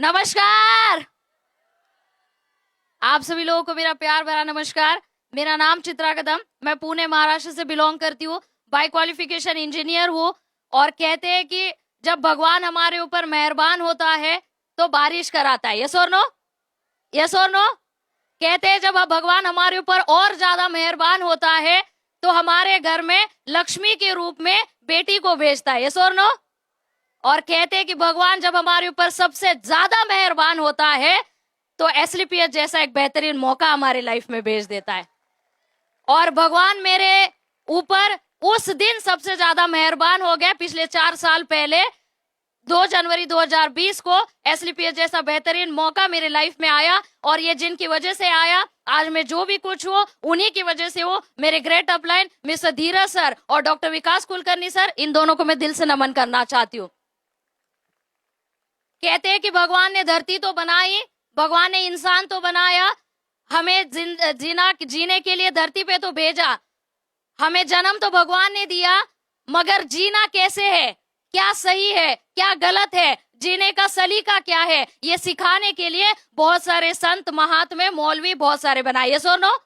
नमस्कार। आप सभी लोगों को मेरा प्यार भरा नमस्कार। मेरा नाम चित्रा कदम, मैं पुणे महाराष्ट्र से बिलोंग करती हूँ। बाय क्वालिफिकेशन इंजीनियर हूँ। और कहते हैं कि जब भगवान हमारे ऊपर मेहरबान होता है तो बारिश कराता है। यस और नो? यस और नो? कहते हैं जब भगवान हमारे ऊपर और ज्यादा मेहरबान होता है तो हमारे घर में लक्ष्मी के रूप में बेटी को भेजता है। यस और नो? और कहते हैं कि भगवान जब हमारे ऊपर सबसे ज्यादा मेहरबान होता है तो एसलीपीएस जैसा एक बेहतरीन मौका हमारे लाइफ में भेज देता है। और भगवान मेरे ऊपर उस दिन सबसे ज्यादा मेहरबान हो गया पिछले 4 साल पहले 2 जनवरी 2020 को एसलीपीएस जैसा बेहतरीन मौका मेरे लाइफ में आया। और ये जिनकी वजह से आया, आज मैं जो भी कुछ हूँ उन्हीं की वजह से हो। मेरे ग्रेट अपलाइन मिस्टर धीरज सर और डॉक्टर विकास कुलकर्णी सर, इन दोनों को मैं दिल से नमन करना चाहती हूँ। कहते हैं कि भगवान ने धरती तो बनाई, भगवान ने इंसान तो बनाया, हमें जीने के लिए धरती पे तो भेजा। हमें जन्म तो भगवान ने दिया, मगर जीना कैसे है, क्या सही है, क्या गलत है, जीने का सलीका क्या है, ये सिखाने के लिए बहुत सारे संत, महात्मे, मौलवी बहुत सारे बनाए। यस और नो?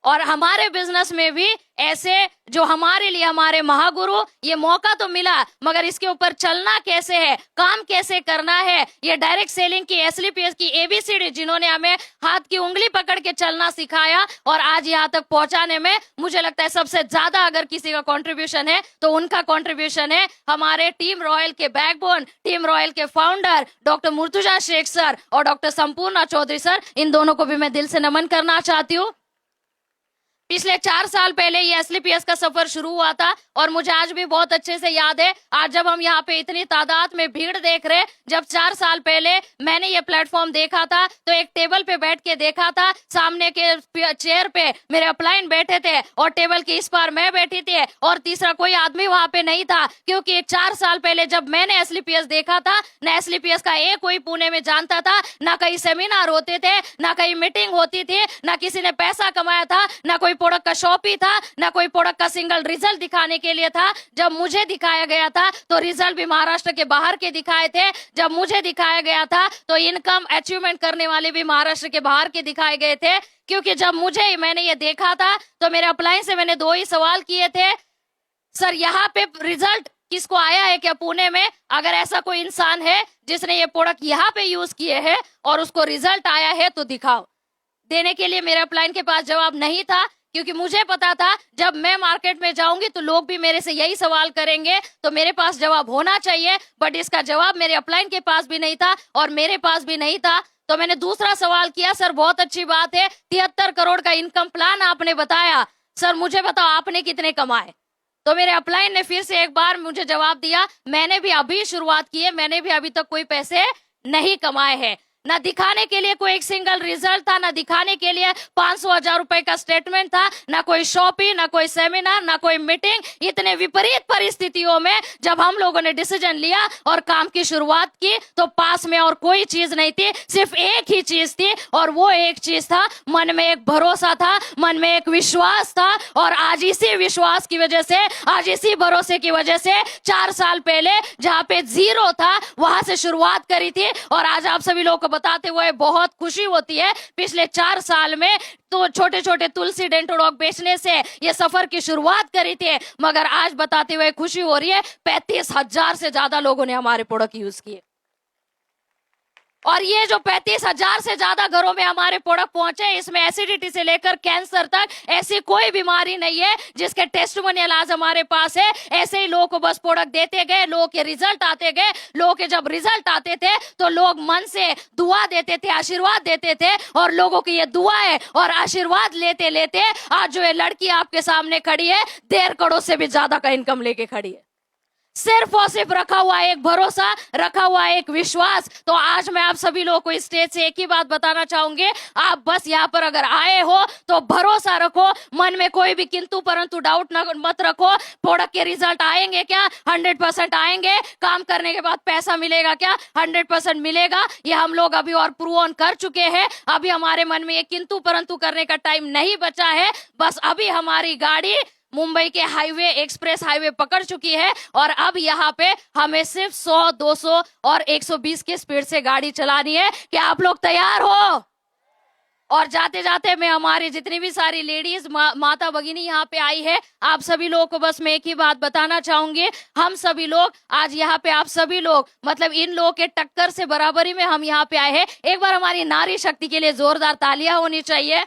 और हमारे बिजनेस में भी ऐसे जो हमारे लिए हमारे महागुरु, ये मौका तो मिला, मगर इसके ऊपर चलना कैसे है, काम कैसे करना है, ये डायरेक्ट सेलिंग की, एसलीपीएस की एबीसीडी जिन्होंने हमें हाथ की उंगली पकड़ के चलना सिखाया और आज यहाँ तक पहुंचाने में मुझे लगता है सबसे ज्यादा अगर किसी का कंट्रीब्यूशन है तो उनका कंट्रीब्यूशन है हमारे टीम रॉयल के बैकबोन, टीम रॉयल के founder doctor Murtuza Shaikh sir और डॉक्टर संपूर्णा चौधरी सर। इन दोनों को भी मैं दिल से नमन करना चाहती हूँ। पिछले 4 साल पहले ये एसलीपीएस का सफर शुरू हुआ था और मुझे आज भी बहुत अच्छे से याद है। आज जब हम यहाँ पे इतनी तादाद में भीड़ देख रहे, जब 4 साल पहले मैंने ये प्लेटफॉर्म देखा था तो एक टेबल पे बैठ के देखा था, सामने के चेयर पे मेरे अपलाइन बैठे थे और टेबल के इस पार मैं बैठी थी और तीसरा कोई आदमी वहां पे नहीं था। क्योंकि 4 साल पहले जब मैंने एसलीपीएस देखा था, न एसलीपीएस का एक कोई पुणे में जानता था, ना कहीं सेमिनार होते थे, ना कहीं मीटिंग होती थी, ना किसी ने पैसा कमाया था, ना कोई प्रोडक्ट का शॉप ही था, ना कोई प्रोडक्ट का सिंगल रिजल्ट दिखाने के लिए था। जब मुझे दिखाया गया था तो रिजल्ट भी महाराष्ट्र के बाहर के दिखाए थे। जब मुझे दिखाया गया था तो इनकम अचीवमेंट करने वाले भी महाराष्ट्र के बाहर के दिखाए गए थे। क्योंकि जब मैंने ये देखा था तो मेरे अपलाइन से मैंने 2 ही सवाल किए थे, सर यहाँ पे रिजल्ट किसको आया है क्या पुणे में? अगर ऐसा कोई इंसान है जिसने ये प्रोडक्ट यहाँ पे यूज किए हैं और उसको रिजल्ट आया है तो दिखाओ। देने के लिए मेरे अपलाइन के पास जवाब नहीं था, क्योंकि मुझे पता था जब मैं मार्केट में जाऊंगी तो लोग भी मेरे से यही सवाल करेंगे, तो मेरे पास जवाब होना चाहिए। बट इसका जवाब मेरे अपलाइन के पास भी नहीं था और मेरे पास भी नहीं था। तो मैंने दूसरा सवाल किया, सर बहुत अच्छी बात है 73 करोड़ का इनकम प्लान आपने बताया, सर मुझे बताओ आपने कितने कमाए? तो मेरे अपलाइन ने फिर से एक बार मुझे जवाब दिया, मैंने भी अभी शुरुआत की है, मैंने भी अभी तक कोई पैसे नहीं कमाए हैं। ना दिखाने के लिए कोई एक सिंगल रिजल्ट था, ना दिखाने के लिए 500,000 रुपए का स्टेटमेंट था, ना कोई शॉपिंग, ना कोई सेमिनार, ना कोई मीटिंग। इतने विपरीत परिस्थितियों में जब हम लोगों ने डिसीजन लिया और काम की शुरुआत की तो पास में और कोई चीज नहीं थी, सिर्फ एक ही चीज थी और वो एक चीज था, मन में एक भरोसा था, मन में एक विश्वास था। और आज इसी विश्वास की वजह से, आज इसी भरोसे की वजह से 4 साल पहले जहाँ पे 0 था वहां से शुरुआत करी थी। और आज आप सभी लोगों को बताते हुए बहुत खुशी होती है, पिछले 4 साल में तो छोटे छोटे तुलसी डेंटोडॉग बेचने से ये सफर की शुरुआत करी थी, मगर आज बताते हुए खुशी हो रही है 35,000 से ज्यादा लोगों ने हमारे प्रोडक्ट यूज किए। और ये जो 35,000 से ज्यादा घरों में हमारे प्रोडक्ट पहुंचे, इसमें एसिडिटी से लेकर कैंसर तक ऐसी कोई बीमारी नहीं है जिसके टेस्टिमोनियल आज हमारे पास है। ऐसे ही लोगों को बस प्रोडक्ट देते गए, लोगों के रिजल्ट आते गए। लोगों के जब रिजल्ट आते थे तो लोग मन से दुआ देते थे, आशीर्वाद देते थे, और लोगों की ये दुआएं और आशीर्वाद लेते लेते आज जो ये लड़की आपके सामने खड़ी है 1.5 करोड़ से भी ज्यादा का इनकम लेके खड़ी है। सिर्फ और सिर्फ रखा हुआ एक भरोसा, रखा हुआ एक विश्वास। तो आज मैं आप सभी लोगों को इस स्टेज से एक ही बात बताना चाहूंगी, आप बस यहाँ पर अगर आए हो तो भरोसा रखो, मन में कोई भी किंतु परंतु डाउट मत रखो। प्रोडक्ट के रिजल्ट आएंगे क्या? 100% आएंगे। काम करने के बाद पैसा मिलेगा क्या? 100% मिलेगा। ये हम लोग अभी और प्रूव ऑन कर चुके हैं। अभी हमारे मन में ये किंतु परंतु करने का टाइम नहीं बचा है। बस अभी हमारी गाड़ी मुंबई के हाईवे, एक्सप्रेस हाईवे पकड़ चुकी है और अब यहाँ पे हमें सिर्फ 100, 200 और 120 की स्पीड से गाड़ी चलानी है। क्या आप लोग तैयार हो? और जाते जाते मैं हमारी जितनी भी सारी लेडीज माता भगिनी यहाँ पे आई है, आप सभी लोगों को बस मैं एक ही बात बताना चाहूंगी। हम सभी लोग आज यहाँ पे, आप सभी लोग मतलब इन लोगों के टक्कर से बराबरी में हम यहाँ पे आए हैं। एक बार हमारी नारी शक्ति के लिए जोरदार तालियां होनी चाहिए,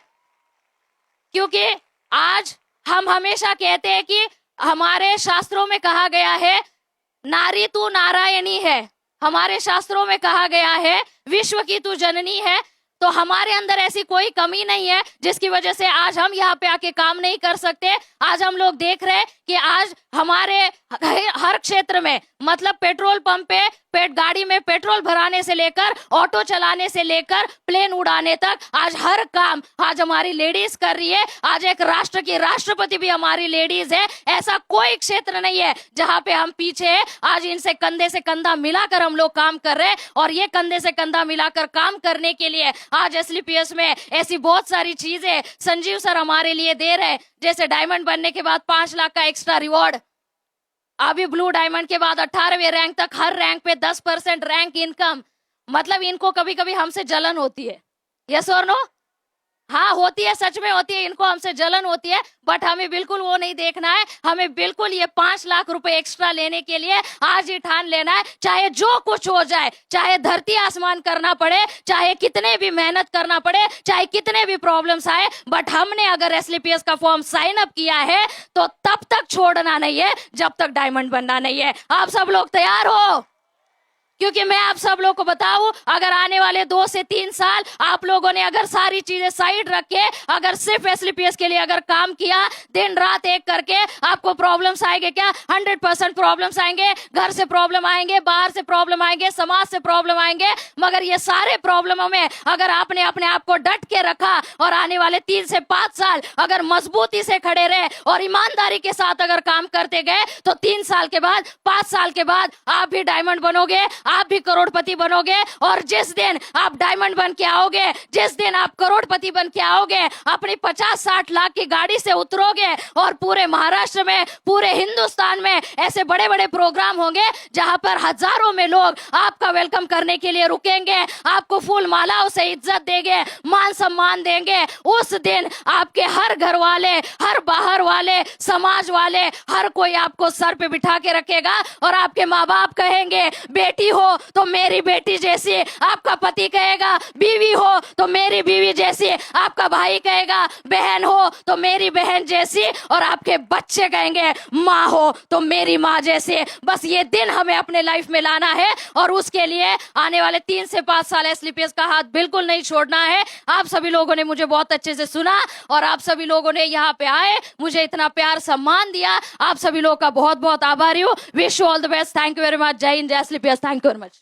क्योंकि आज हम हमेशा कहते हैं कि हमारे शास्त्रों में कहा गया है नारी तू नारायणी है, हमारे शास्त्रों में कहा गया है विश्व की तू जननी है। तो हमारे अंदर ऐसी कोई कमी नहीं है जिसकी वजह से आज हम यहाँ पे आके काम नहीं कर सकते। आज हम लोग देख रहे हैं कि आज हमारे हर क्षेत्र में मतलब पेट्रोल पंप पे गाड़ी में पेट्रोल भराने से लेकर ऑटो चलाने से लेकर प्लेन उड़ाने तक आज हर काम आज हमारी लेडीज कर रही है। आज एक राष्ट्र की राष्ट्रपति भी हमारी लेडीज है। ऐसा कोई क्षेत्र नहीं है जहां पे हम पीछे है। आज इनसे कंधे से कंधा मिलाकर हम लोग काम कर रहे हैं और ये कंधे से कंधा मिलाकर काम करने के लिए आज एसलीपीएस में ऐसी बहुत सारी चीजें संजीव सर हमारे लिए दे रहे हैं। जैसे डायमंड बनने के बाद 5 लाख का एक्स्ट्रा रिवॉर्ड, अभी ब्लू डायमंड के बाद 18वें रैंक तक हर रैंक पे 10% रैंक इनकम। मतलब इनको कभी कभी हमसे जलन होती है, यस और नो? हाँ होती है, सच में होती है, इनको हमसे जलन होती है, बट हमें बिल्कुल वो नहीं देखना है। हमें बिल्कुल ये 5 लाख रुपए एक्स्ट्रा लेने के लिए आज ही ठान लेना है, चाहे जो कुछ हो जाए, चाहे धरती आसमान करना पड़े, चाहे कितने भी मेहनत करना पड़े, चाहे कितने भी प्रॉब्लम्स आए, बट हमने अगर एसलीपीएस का फॉर्म साइन अप किया है तो तब तक छोड़ना नहीं है जब तक डायमंड बनना नहीं है। आप सब लोग तैयार हो? क्योंकि मैं आप सब लोगों को बताऊं, अगर आने वाले 2 से 3 साल आप लोगों ने अगर सारी चीजें साइड रख के अगर सिर्फ एसलीपीएस के लिए अगर काम किया, दिन रात एक करके, आपको प्रॉब्लम्स आएंगे क्या? 100% प्रॉब्लम्स आएंगे। घर से प्रॉब्लम आएंगे, बाहर से प्रॉब्लम आएंगे, समाज से प्रॉब्लम आएंगे, मगर ये सारे प्रॉब्लमों में अगर आपने अपने आप को डट के रखा और आने वाले 3 से 5 साल अगर मजबूती से खड़े रहे और ईमानदारी के साथ अगर काम करते गए तो 3 साल के बाद, 5 साल के बाद आप भी डायमंड बनोगे, आप भी करोड़पति बनोगे। और जिस दिन आप डायमंड बन के आओगे, जिस दिन आप करोड़पति बन के आओगे, अपनी 50-60 लाख की गाड़ी से उतरोगे और पूरे महाराष्ट्र में, पूरे हिंदुस्तान में ऐसे बड़े बड़े प्रोग्राम होंगे जहां पर हजारों में लोग आपका वेलकम करने के लिए रुकेंगे, आपको फूल मालाओं से इज्जत देंगे, मान सम्मान देंगे। उस दिन आपके हर घर वाले, हर बाहर वाले, समाज वाले, हर कोई आपको सर पे बिठा के रखेगा और आपके माँ बाप कहेंगे बेटी हो तो मेरी बेटी जैसी, आपका पति कहेगा बीवी हो तो मेरी बीवी जैसी, आपका भाई कहेगा बहन हो तो मेरी बहन जैसी, और आपके बच्चे कहेंगे माँ हो तो मेरी माँ जैसी। बस ये दिन हमें अपने लाइफ में लाना है और उसके लिए आने वाले 3 से 5 साल एसलीपीएस का हाथ बिल्कुल नहीं छोड़ना है। आप सभी लोगों ने मुझे बहुत अच्छे से सुना और आप सभी लोगों ने यहाँ पे आए, मुझे इतना प्यार सम्मान दिया। आप सभी लोगों का बहुत बहुत आभारी हूँ। Wish you all the best. Thank you very much. जय हिंद, जय SLPS. Thank you very much.